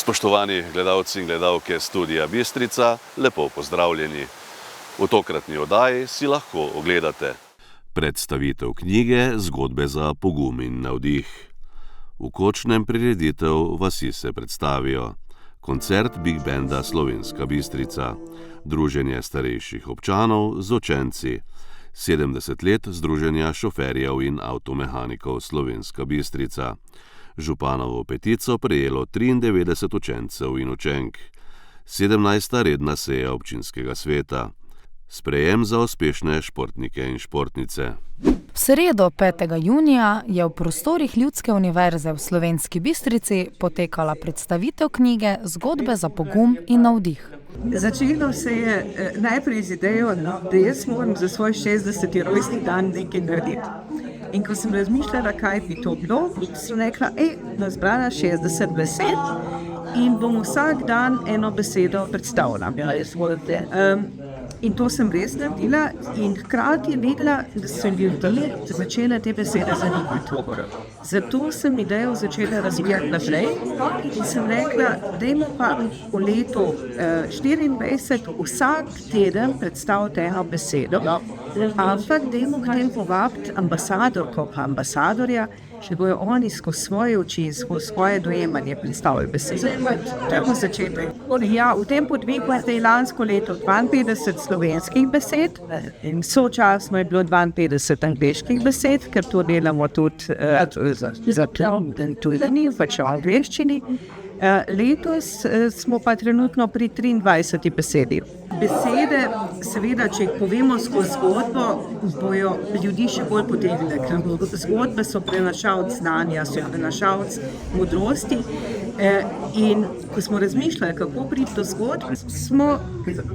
Spoštovani gledalci in gledalke Studia Bistrica, lepo pozdravljeni. V tokratni oddaji si lahko ogledate predstavitev knjige Zgodbe za pogum in navdih. V Kočnem prireditev Vasi se predstavijo, koncert Big Banda Slovenska Bistrica, druženje starejših občanov z učenci, 70 let Združenja šoferjev in avtomehanikov Slovenska Bistrica, županovo petico prejelo 93 učencev in učenk, 17. redna seja občinskega sveta, sprejem za uspešne športnike in športnice. V sredo 5. junija je v prostorih Ljudske univerze v Slovenski Bistrici potekala predstavitev knjige Zgodbe za pogum in navdih. Začelo se je najprej z idejo, da jaz moram za svoj 60. rojstni dan nekaj narediti. In ko sem razmišljala, kaj bi to bilo, sem rekla, nazbrala 60 besed in bom vsak dan eno besedo predstavila. In to sem res naredila in hkrati vedela, da so ljudje začele te besede zanimati. Zato sem idejo začela razvijati naprej in sem rekla, dajmo pa v letu 24 vsak teden predstaviti eno besedo, ampak dajmo k tem povabiti ambasadorko pa ambasadorja, če bojo oni skozi svoje oči, skozi svoje dojemanje predstavili besede. Tako začetek. Ja, v tem podvigu je lansko leto 52 slovenskih besed in sočasno je bilo 52 angleških besed, ker to delamo tudi za tudi pač v angleščini. Letos smo pa trenutno pri 23 besedi. Besede, seveda, če jih povemo skozi zgodbo, bojo ljudi še bolj potegnile, ker zgodbe so prenašalci znanja, so prenašalci modrosti. In ko smo razmišljali, kako priti do zgodb, smo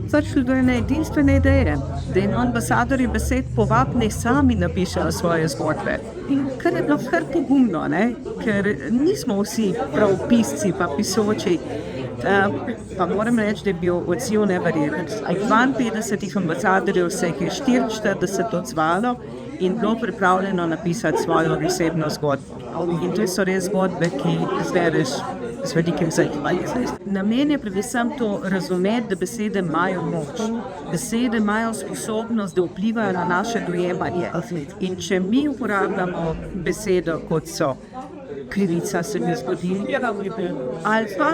začeli do ene edinstvene ideje, da je ambasadorji besed povabni sami napišejo svoje zgodbe. In kar je bilo kar pogumno, ker nismo vsi prav pisci pa pisoči. Pa moram reči, da je bil odziv neverjeten. 52 ambasadorjev se je 44 odzvalo in bilo pripravljeno napisati svojo osebno zgodbo. In to so res zgodbe, ki zbereš z velikim zanimanjem. Namen je predvsem to razumeti, da besede imajo moč. Besede imajo sposobnost, da vplivajo na naše dojemanje. In če mi uporabljamo besedo, kot so krivica se mi zgodi, ali pa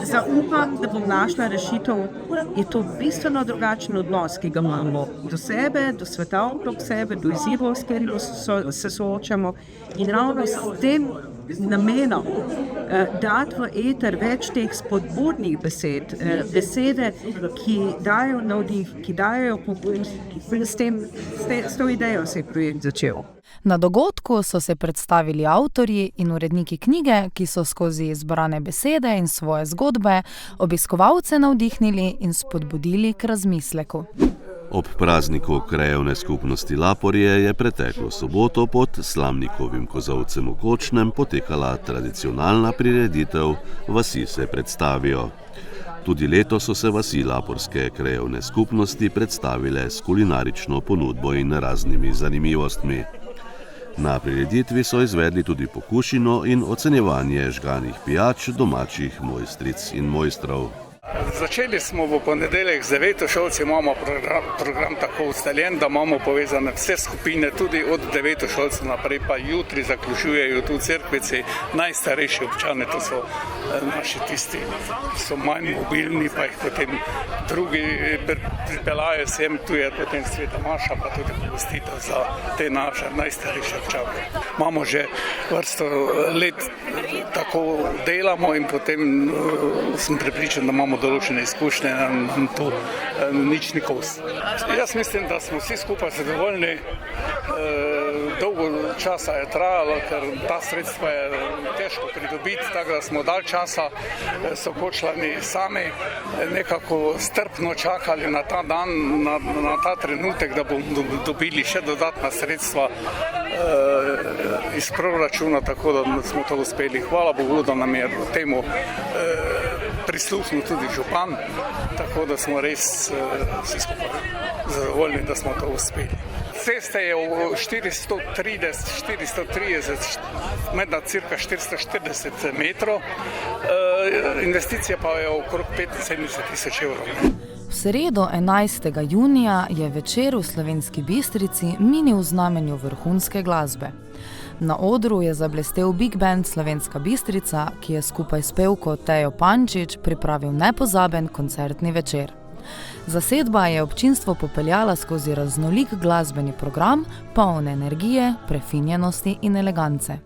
zaupam, da bom našla rešitev, je to bistveno drugačen odnos, ki ga imamo do sebe, do sveta okrog sebe, do izzivov, s katerimi se soočamo. In ravno s tem namenom dati v eter več teh spodbudnih besed, besede, ki dajo navdih, ki dajo pogum, s to idejo se je projekt začel. Na dogodku so se predstavili avtorji in uredniki knjige, ki so skozi izbrane besede in svoje zgodbe obiskovalce navdihnili in spodbudili k razmisleku. Ob prazniku krajevne skupnosti Laporje je preteklo soboto pod Slamnikovim kozolcem v Kočnem potekala tradicionalna prireditev Vasi se predstavijo. Tudi letos so se vasi laporske krajevne skupnosti predstavile s kulinarično ponudbo in raznimi zanimivostmi. Na prireditvi so izvedli tudi pokušino in ocenjevanje žganih pijač domačih mojstric in mojstrov. Začeli smo v ponedeljek z devetošolci, imamo program tako ustaljen, da imamo povezane vse skupine, tudi od devetošolcev naprej, pa jutri zaključujejo tu cerkvici najstarejši občane, to so naši tisti, ki so manj mobilni, pa jih potem drugi pripeljajo sem, tu je potem Sveta Maša, pa tudi pogostitev za te naše najstarejše občane. Imamo že vrsto let, tako delamo in potem sem prepričan, da imamo določene izkušnje, nam to nič ni kos. Jaz mislim, da smo vsi skupaj zadovoljni. Dolgo časa je trajalo, ker ta sredstva je težko pridobiti, tako da smo dalj časa so Kočlani sami nekako strpno čakali na ta dan, na ta trenutek, da bomo dobili še dodatna sredstva iz proračuna, tako da smo to uspeli. Hvala Bogu, da nam je temu prisluhnil tudi župan, tako da smo res vsi skupaj zadovoljni, da smo to uspeli. Ceste je v 430, medna cirka 440 metrov. investicija pa je okrog 75.000 evrov. V sredo 11. junija je večer v Slovenski Bistrici minil v znamenju vrhunske glasbe. Na odru je zablestel Big Band Slovenska Bistrica, ki je skupaj s pevko Tejo Pančič pripravil nepozaben koncertni večer. Zasedba je občinstvo popeljala skozi raznolik glasbeni program, poln energije, prefinjenosti in elegance.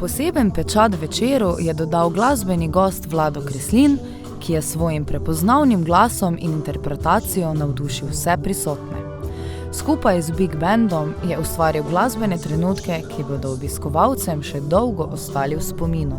Poseben pečat večeru je dodal glasbeni gost Vlado Kreslin, ki je svojim prepoznavnim glasom in interpretacijo navdušil vse prisotne. Skupaj z Big Bandom je ustvaril glasbene trenutke, ki bodo obiskovalcem še dolgo ostali v spominu.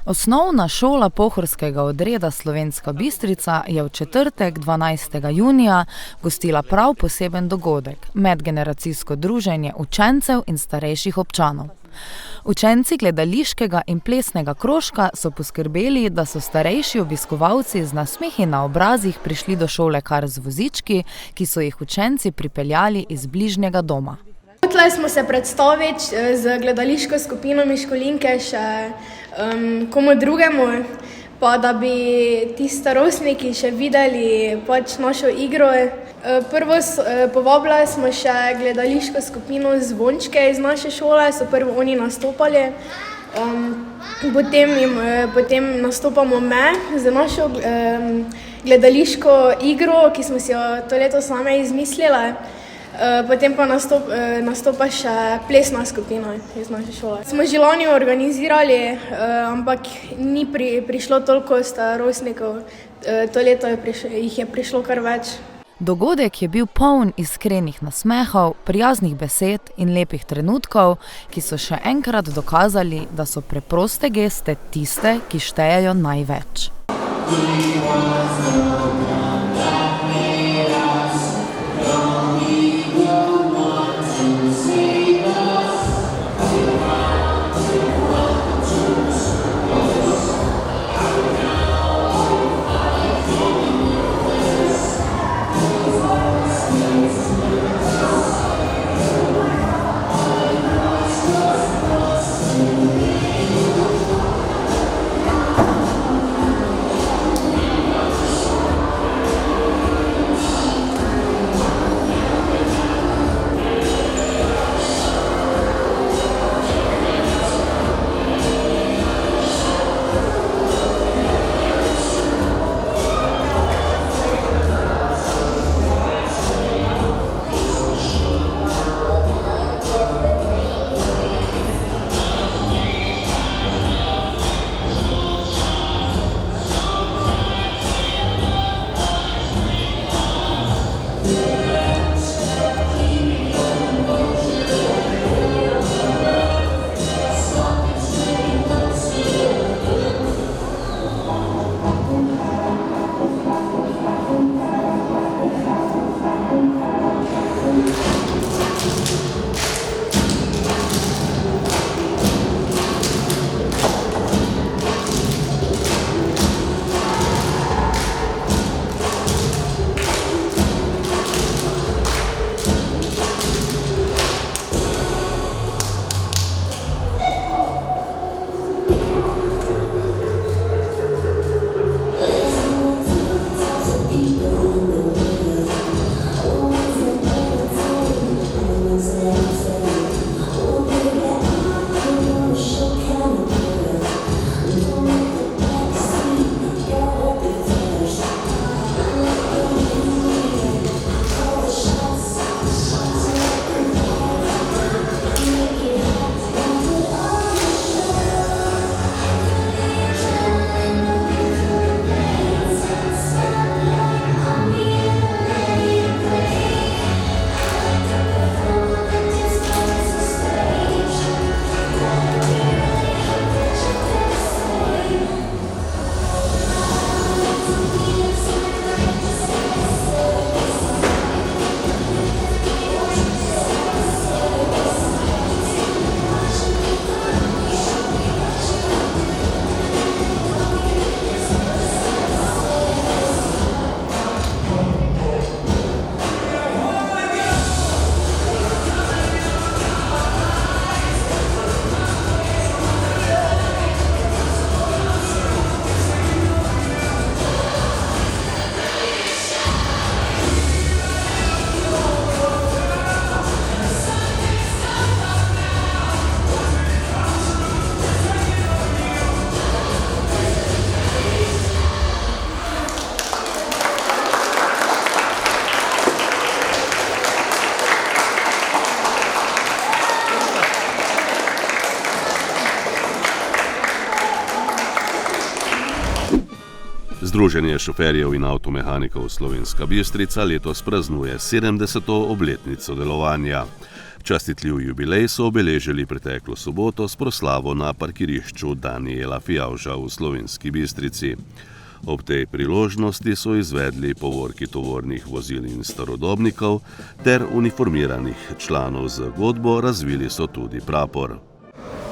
Osnovna šola pohorskega odreda Slovenska Bistrica je v četrtek, 12. junija, gostila prav poseben dogodek, medgeneracijsko druženje učencev in starejših občanov. Učenci gledališkega in plesnega krožka so poskrbeli, da so starejši obiskovalci z nasmehi na obrazih prišli do šole kar z vozički, ki so jih učenci pripeljali iz bližnjega doma. Hoteli smo se predstaviti z gledališko skupino Miškolinke še komu drugemu, pa da bi ti starostniki še videli našo igro. Prvo povabili smo še gledališko skupino Zvončke iz naše šole, so prvo oni nastopali. Potem nastopamo z našo gledališko igro, ki smo si jo to leto same izmislili. Potem pa nastopa še plesna skupina iz naše šole. Smo že lani organizirali, ampak ni prišlo toliko starostnikov. To leto jih je prišlo kar več. Dogodek je bil poln iskrenih nasmehov, prijaznih besed in lepih trenutkov, ki so še enkrat dokazali, da so preproste geste tiste, ki štejejo največ. Združenje šoferjev in avtomehanikov Slovenska Bistrica letos praznuje 70. obletnico delovanja. Častitljiv jubilej so obeležili preteklo soboto s proslavo na parkirišču Danijela Fijavža v Slovenski Bistrici. Ob tej priložnosti so izvedli povorki tovornih vozil in starodobnikov ter uniformiranih članov z godbo razvili so tudi prapor.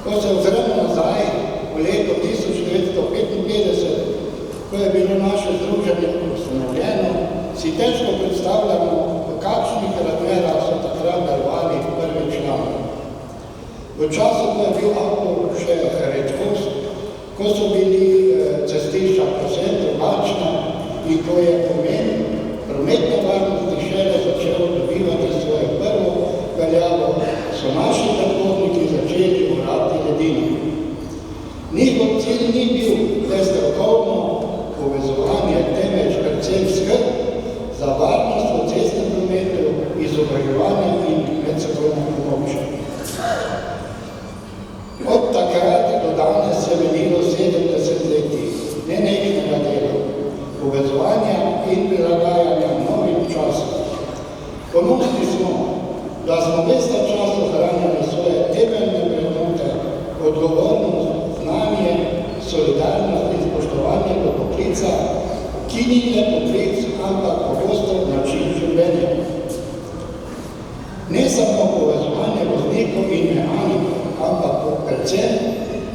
Ko se ozremo nazaj v leto 1955, ko je bilo naše združenje ustanovljeno, si težko predstavljamo, v kakšnih razmerah so takrat delovali prvi člani. V času, ko je bil avto še redkost, ko so bili cestišča povsem drugačna in ko je pomen prometne varnosti šele začel dobivati svoje prvo veljavo, so naši predhodniki začeli orati ledino. Njihov cilj ni bil le strokovno povezovanje, temveč predvsem skrb za varnost v cestnem prometu, izobraževanje in medsebojno pomoč. Od takrat do danes se menilo 70 letih nenehnega dela, povezovanja in prilagajanja novim časom. Ponosni smo, da smo ves ta čas ohranjali svoje temeljne vrednote, odgovornost, znanje, solidarnost in spoštovanje do poklica, ki ni le poklic, ampak pogosto način življenja. Ne samo povezovanje voznikov in mehanikov, ampak predvsem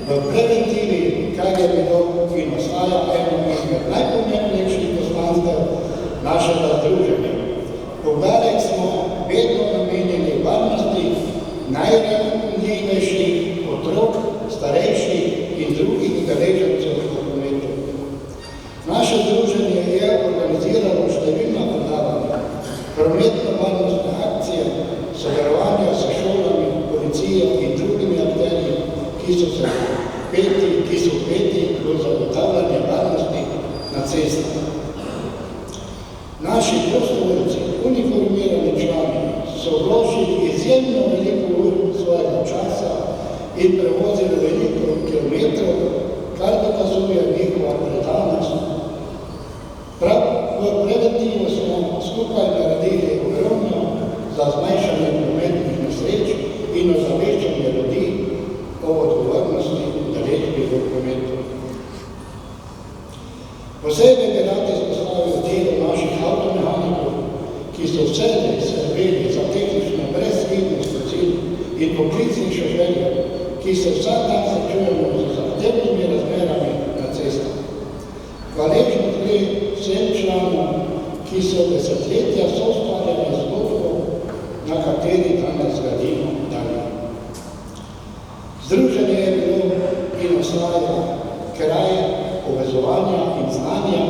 v preventivi, kar je bilo in ostaja eno izmed najpomembnejših poslanstev našega združenja. Poudarek smo vedno namenili varnosti najranljivejših otrok, starejših in drugih udeležencev v prometu. Naše združenje je organiziralo številna predavanja, prometno-varnostne akcije, sodelovanja s šolami, policijo in drugimi akterji, ki so vpeti v zagotavljanje varnosti na cestah. Naši prostovoljci, uniformirani člani, so vložili izjemno veliko ur svojega časa in prevozili veliko kilometrov, kar dokazuje njihova predanost. Prav v preventivu smo skupaj naredili ogromno za zmanjšanje prometnih nesreč in ozaveščanje ljudi o odgovornosti udeležbe v prometu. Posebej bi rad izpostavil delo naših avtomehanikov, ki so vselej skrbeli za tehnično brezhibnost vozil in poklicnih šoferjev, ki se vsak dan srečujemo z zahtevnimi razmerami na cestah. Hvaležnost gre vsem članom, ki so desetletja soustvarjali zgodbo, na kateri danes gradimo dalje. Združenje je bilo in ostaja kraj povezovanja in znanja,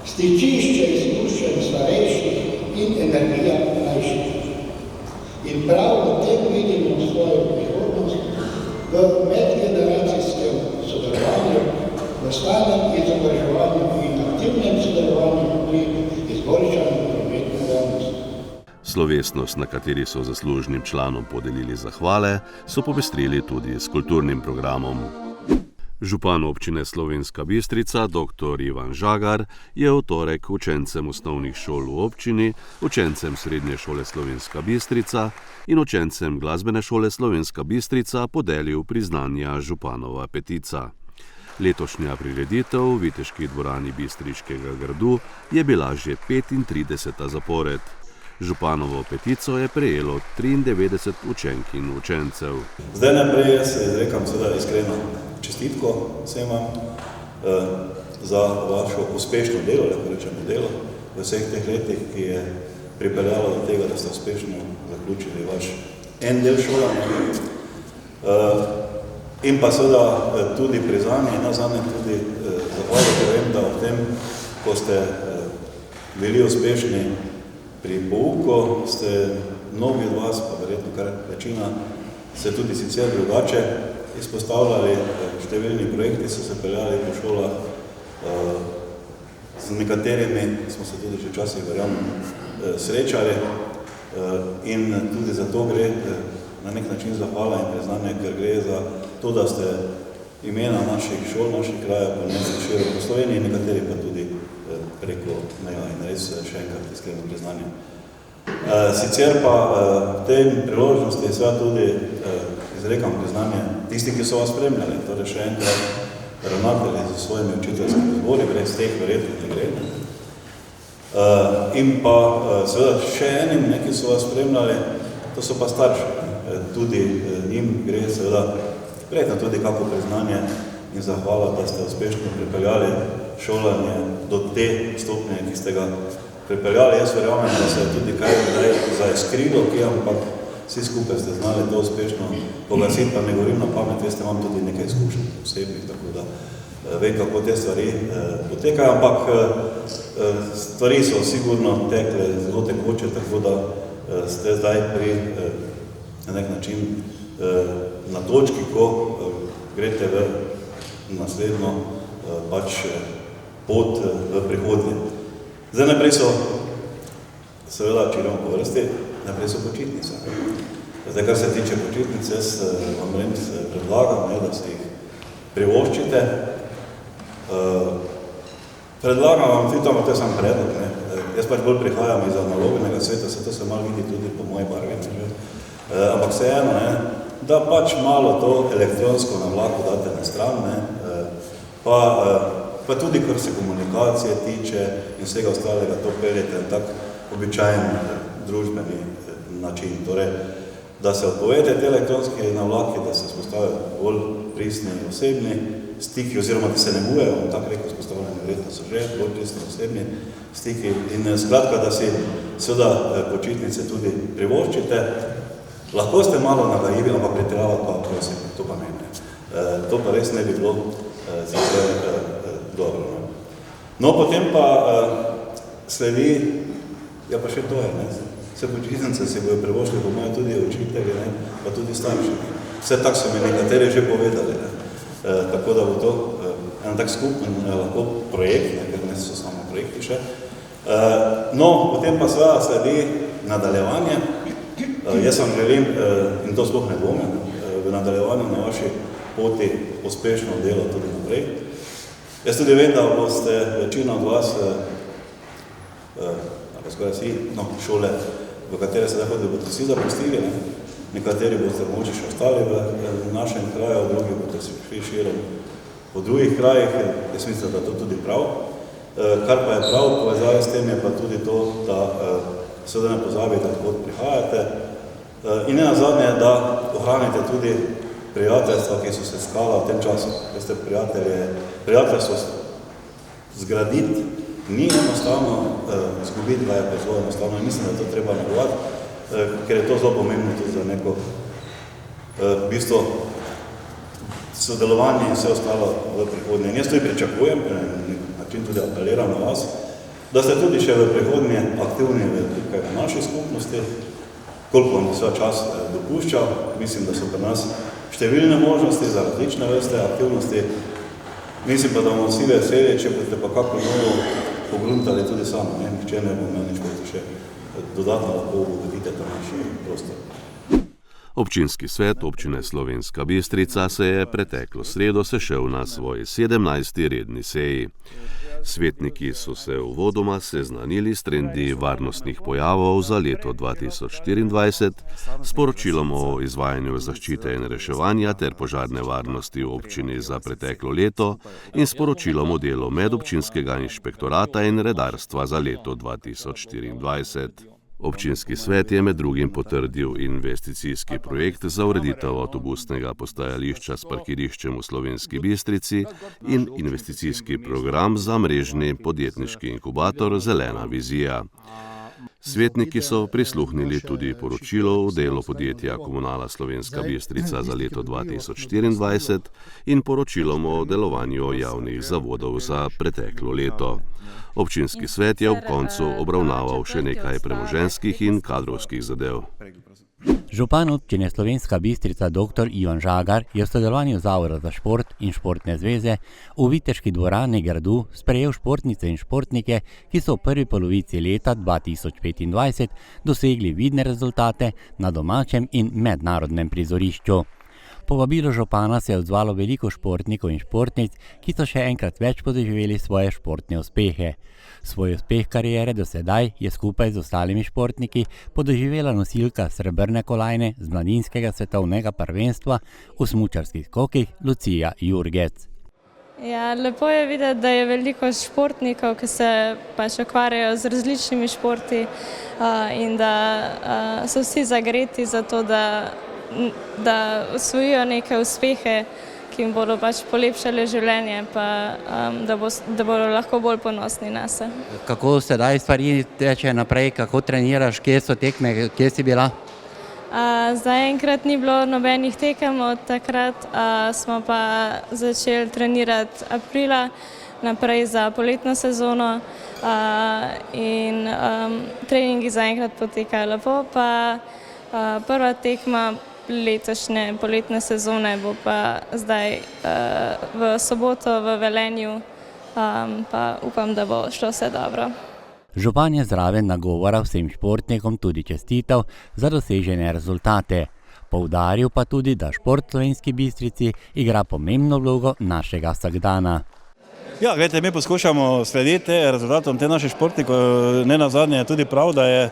stičišče izkušenj starejših in energija mlajših. In prav v tem vidimo svojo prihodnost v medgeneracijskem sodelovanju, v stalnem izobraževanju in aktivnem sodelovanju pri izboljšanju prometne varnosti. Slovesnost, na kateri so zaslužnim članom podelili zahvale, so popestrili tudi s kulturnim programom. Župan občine Slovenska Bistrica, dr. Ivan Žagar, je v torek učencem osnovnih šol v občini, učencem Srednje šole Slovenska Bistrica in učencem Glasbene šole Slovenska Bistrica podelil priznanja Županova petica. Letošnja prireditev v Viteški dvorani Bistriškega gradu je bila že 35. zapored. Županovo petico je prejelo 93 učenk in učencev. Zdaj naprej jaz izrekam seveda iskreno čestitko vsem vam za vašo uspešno delo, lahko rečemo delo, v vseh teh letih, ki je pripeljalo do tega, da ste uspešno zaključili vaš en del šolanja. In pa seveda tudi priznanje, nazadnje tudi zahvaljujem, ker vem, da v tem, ko ste bili uspešni pri pouku, ste mnogi od vas, pa verjetno kar večina, se tudi sicer drugače izpostavljali, številni projekti so se peljali po šolah, z nekaterimi smo se tudi že včasih srečali in tudi za to gre na nek način zahvala in priznanje, ker gre za to, da ste imena naših šol, naših krajev ponesli široko po Sloveniji, nekateri pa tudi preko meja in res še enkrat iskreno priznanje. Sicer pa v tej priložnosti seveda tudi izrekam priznanje tisti, ki so vas spremljali, torej še enkrat ravnatelji z svojimi učiteljskimi zbori, brez teh verjetno ne gre. In pa seveda še enim, ki so vas spremljali, to so pa starši. Tudi njim gre seveda verjetno tudi kako priznanje in zahvala, da ste uspešno pripeljali šolanje do te stopnje, ki ste ga pripeljali. Jaz verjamem, da se je tudi kaj zaiskrilo, ampak vsi skupaj ste znali to uspešno poglasiti, pa ne govorim na pamet, veste, imam tudi nekaj izkušenj osebnih, tako da vem, kako te stvari potekajo, ampak stvari so sigurno tekle zelo tekoče, tako da ste zdaj pri na nek način na točki, ko greste v naslednjo pač pot v prihodnje. Zdaj najprej so, seveda, če gremo po vrsti, najprej so počitnice. Zdaj, kar se tiče počitnice, jaz vam predlagam, da si jih privoščite. Predlagam vam, to je sam predlog, jaz pač bolj prihajam iz analognega sveta, se to se malo vidi tudi po moji barvi, ampak vseeno, da pač malo to elektronsko navlako date na stran, pa tudi, kar se komunikacije tiče in vsega ostalega, to peljete na tak običajen družbeni način. Torej, da se odpovete te elektronske navlaki, da se spostavijo bolj pristni in osebni stiki, oziroma da se negujejo, tako rekel, spostavljeni verjetno so že bolj pristni in osebni stiki. In skratka, da si seveda počitnice tudi privoščite. Lahko ste malo nagajivi, ampak pretiravati pa prosim, to pa ne. To pa res ne bi bilo dobro. No, potem pa sledi, ja pa še to je, vse počitnice si bojo privoščili, po moje tudi učitelji, pa tudi starši. Vse tak so mi nekateri že povedali, tako da bo to en tak skupen lahko projekt, ker ne so samo projekti še. No, potem pa seveda sledi nadaljevanje. Jaz vam želim, in to sploh ne dvomim, v nadaljevanju na vaši poti uspešno delo tudi naprej. Jaz tudi vem, da boste večina od vas, ali skoraj vsi, šole, v katere se lahko boste vsi zapustili, nekateri boste mogoče še ostali v našem kraju, drugi boste si šli širom po drugih krajih, jaz mislim, da to tudi prav. Kar pa je prav, povezave s tem je pa tudi to, da seveda ne pozabite, odkot prihajate in ne nazadnje, da ohranite tudi prijateljstva, ki so se skala v tem času. Veste, prijateljstvo zgraditi ni enostavno, zgubiti ga je pa zelo enostavno in mislim, da to treba negovati, ker je to zelo pomembno tudi za neko v bistvu sodelovanje in vse ostalo v prihodnje. In jaz tudi pričakujem, na način tudi apeliram na vas, da ste tudi še v prihodnje aktivni tukaj v naši skupnosti, koliko vam vse čas dopušča. Mislim, da so pri nas številne možnosti za različne vrste aktivnosti. Mislim pa, da bomo vsi veseli, če boste pa kako novo pogruntali tudi sami. Nihče ne bo imel nič, ko še dodatno lahko ugodite ta naš prostor. Občinski svet občine Slovenska Bistrica se je preteklo sredo sešel na svoji 17. redni seji. Svetniki so se uvodoma seznanili s trendi varnostnih pojavov za leto 2024, s poročilom o izvajanju zaščite in reševanja ter požarne varnosti v občini za preteklo leto in s poročilom o delu medobčinskega inšpektorata in redarstva za leto 2024. Občinski svet je med drugim potrdil investicijski projekt za ureditev avtobusnega postajališča s parkiriščem v Slovenski Bistrici in investicijski program za mrežni podjetniški inkubator Zelena vizija. Svetniki so prisluhnili tudi poročilo o delu podjetja Komunala Slovenska Bistrica za leto 2024 in poročilom o delovanju javnih zavodov za preteklo leto. Občinski svet je ob koncu obravnaval še nekaj premoženjskih in kadrovskih zadev. Župan občine Slovenska Bistrica dr. Ivan Žagar je v sodelovanju Zavoda za šport in športne zveze v Viteški dvorani gradu sprejel športnice in športnike, ki so v prvi polovici leta 2025 dosegli vidne rezultate na domačem in mednarodnem prizorišču. Povabilo župana se je odzvalo veliko športnikov in športnic, ki so še enkrat več podoživeli svoje športne uspehe. Svoj uspeh kariere do sedaj je skupaj z ostalimi športniki podoživela nosilka srebrne kolajne z mladinskega svetovnega prvenstva v smučarskih skokih Lucija Jurgec. Ja, lepo je videti, da je veliko športnikov, ki se pač ukvarjajo z različnimi športi in da so vsi zagreti za to, da osvojijo neke uspehe, ki jim bodo pač polepšali življenje, pa da bodo lahko bolj ponosni nase. Kako sedaj stvari teče naprej, kako treniraš, kje so tekme, kje si bila? Zaenkrat ni bilo nobenih tekem od takrat, smo pa začeli trenirati aprila naprej za poletno sezono in treningi zaenkrat potekajo lepo, pa prva tekma letošnje poletne sezone bo pa zdaj v soboto v Velenju, pa upam, da bo šlo vse dobro. Župan je zraven nagovora vsem športnikom tudi čestital za dosežene rezultate. Poudaril pa tudi, da šport v Slovenski Bistrici igra pomembno vlogo našega vsakdana. Ja, gledajte, mi poskušamo slediti rezultatom te naše športnikov. Ne nazadnje je tudi prav, da je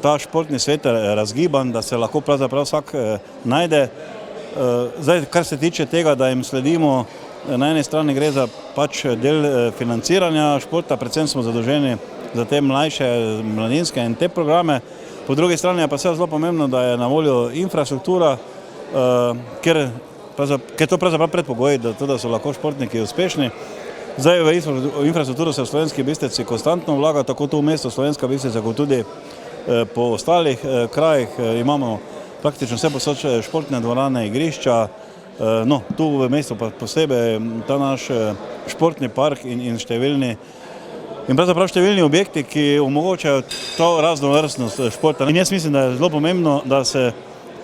ta športni svet razgiban, da se lahko pravzaprav vsak najde. Zdaj, kar se tiče tega, da jim sledimo, na eni strani gre za pač del financiranja športa, predvsem smo zadolženi za te mlajše, mladinske in te programe. Po drugi strani je pa vse zelo pomembno, da je na voljo infrastruktura, ker je to pravzaprav predpogoj, da so lahko športniki uspešni. Zdaj v infrastrukturo se v Slovenski Bistrici konstantno vlaga, tako tu v mestu Slovenska Bistrica, kot tudi po ostalih krajih. Imamo praktično vse posod športne dvorane, igrišča, no, tu v mestu pa posebej ta naš športni park in številni objekti, ki omogočajo to raznovrstnost športa. In jaz mislim, da je zelo pomembno, da se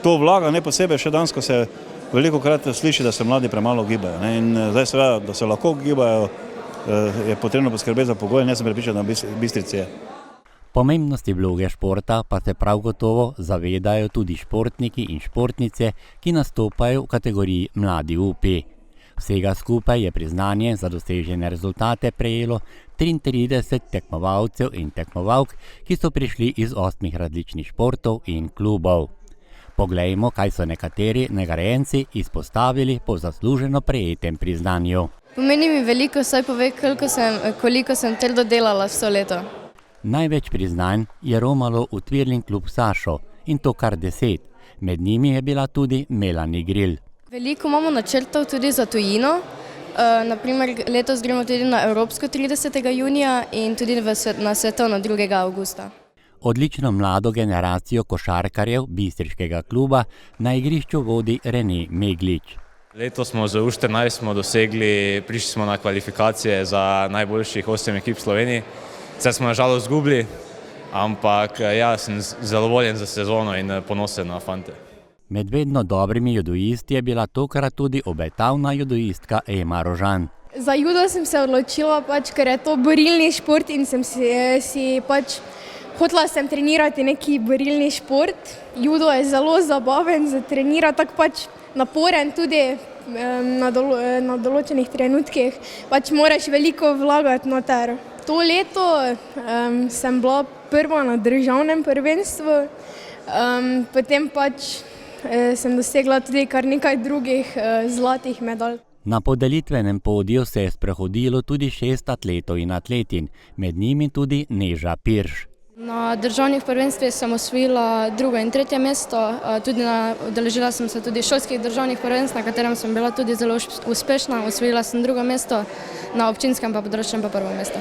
to vlaga, ne posebej še danes, ko se veliko krat sliši, da se mladi premalo gibajo. In zdaj seveda, da se lahko gibajo, je potrebno poskrbeti za pogoje, in jaz sem prepričan, da Bistrici je. Pomembnosti vloge športa pa se prav gotovo zavedajo tudi športniki in športnice, ki nastopajo v kategoriji Mladi UP. Vsega skupaj je priznanje za dosežene rezultate prejelo 33 tekmovalcev in tekmovalk, ki so prišli iz 8 različnih športov in klubov. Poglejmo, kaj so nekateri nagrajenci izpostavili po zasluženo prejetem priznanju. Pomeni mi veliko, saj pove, koliko sem trdo delala vso leto. Največ priznanj je romalo v Twirling klub Sašo, in to kar 10. Med njimi je bila tudi Melanie Grill. Veliko imamo načrtov tudi za tujino. Naprimer, letos gremo tudi na Evropsko 30. junija in tudi na svetovno 2. avgusta. Odlično mlado generacijo košarkarjev bistriškega kluba na igrišču vodi Rene Meglič. Letos smo z U14 prišli smo na kvalifikacije za najboljših 8 ekip v Sloveniji. Zdaj smo nažalost izgubili, ampak ja, sem zadovoljen za sezono in ponosen na fante. Med vedno dobrimi judoisti je bila tokrat tudi obetavna judoistka Ema Rožan. Za judo sem se odločila, ker je to borilni šport in sem hotela trenirati neki borilni šport. Judo je zelo zabaven za trenirati, tako naporen tudi na določenih trenutkih. Moraš veliko vlagati noter. To leto sem bila prva na državnem prvenstvu, potem sem dosegla tudi kar nekaj drugih zlatih medalj. Na podelitvenem podiju se je sprehodilo tudi 6 atletov in atletin, med njimi tudi Neža Pirš. Na državnih prvenstvih sem osvojila 2. in 3. mesto, udeležila sem se tudi šolskih državnih prvenstv, na katerem sem bila tudi zelo uspešna, osvojila sem 2. mesto, na občinskem pa področnem pa 1. mesto.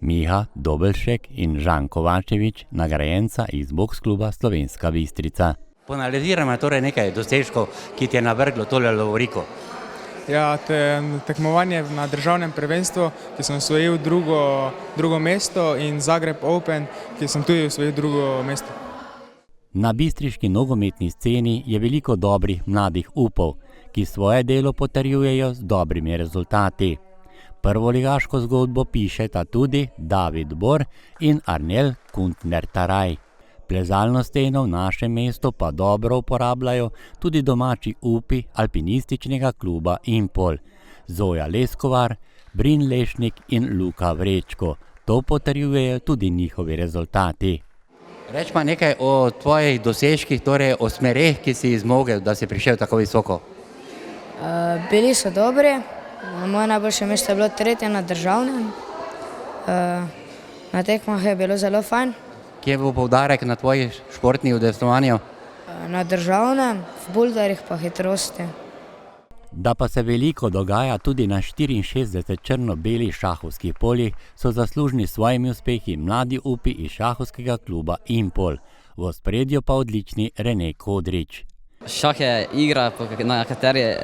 Miha Dobelšek in Žan Kovačevič, nagrajenca iz boks kluba Slovenska Bistrica. Poanaliziramo torej nekaj dosežkov, ki ti je navrglo tole lovoriko. Ja, tekmovanje na državnem prvenstvu, ki sem osvojil drugo mesto, in Zagreb Open, ki sem tudi osvojil 2. mesto. Na bistriški nogometni sceni je veliko dobrih mladih upov, ki svoje delo potrjujejo z dobrimi rezultati. Prvoligaško zgodbo pišeta tudi David Bor in Arnel Kuntner-Taraj. Plezalno steno v našem mestu pa dobro uporabljajo tudi domači upi alpinističnega kluba Impol, Zoja Leskovar, Brin Lešnik in Luka Vrečko. To potrjujejo tudi njihovi rezultati. Reč pa nekaj o tvojih dosežkih, torej o smereh, ki si zmogel, da si prišel tako visoko. Bili so dobri, moje najboljše mesto je bilo 3. na državnem. Na tekmah je bilo zelo fajn. Kje bo poudarek na tvojih športnih udejstvovanjih? Na državnem, v boulderjih pa hitrosti. Da pa se veliko dogaja tudi na 64 črno-belih šahovskih poljih, so zaslužni s svojimi uspehi mladi upi iz šahovskega kluba Impol. V ospredju pa odlični Rene Kodrič. Šah je igra, na kateri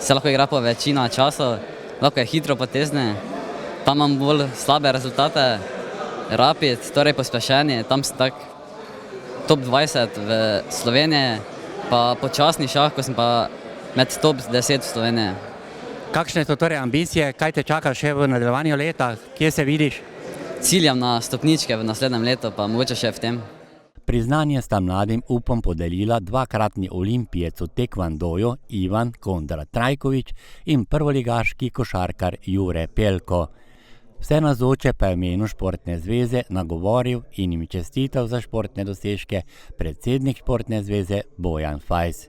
se lahko igra po večina časa, lahko je hitro potezne, tam imam bolj slabe rezultate, rapid, torej pospešeni, tam sem tak top 20 v Sloveniji, pa počasni šah, ko sem pa med top 10 v Sloveniji. Kakšne so torej ambicije, kaj te čaka še v nadaljevanju leta, kje se vidiš? Ciljam na stopničke v naslednjem letu, pa mogoče še v tem. Priznanje sta mladim upom podelila dvakratni olimpijec v tekvandoju Ivan Kondrat Trajkovič in prvoligaški košarkar Jure Pelko. Vse navzoče pa je v imenu Športne zveze nagovoril in jim čestital za športne dosežke predsednik Športne zveze Bojan Fajs.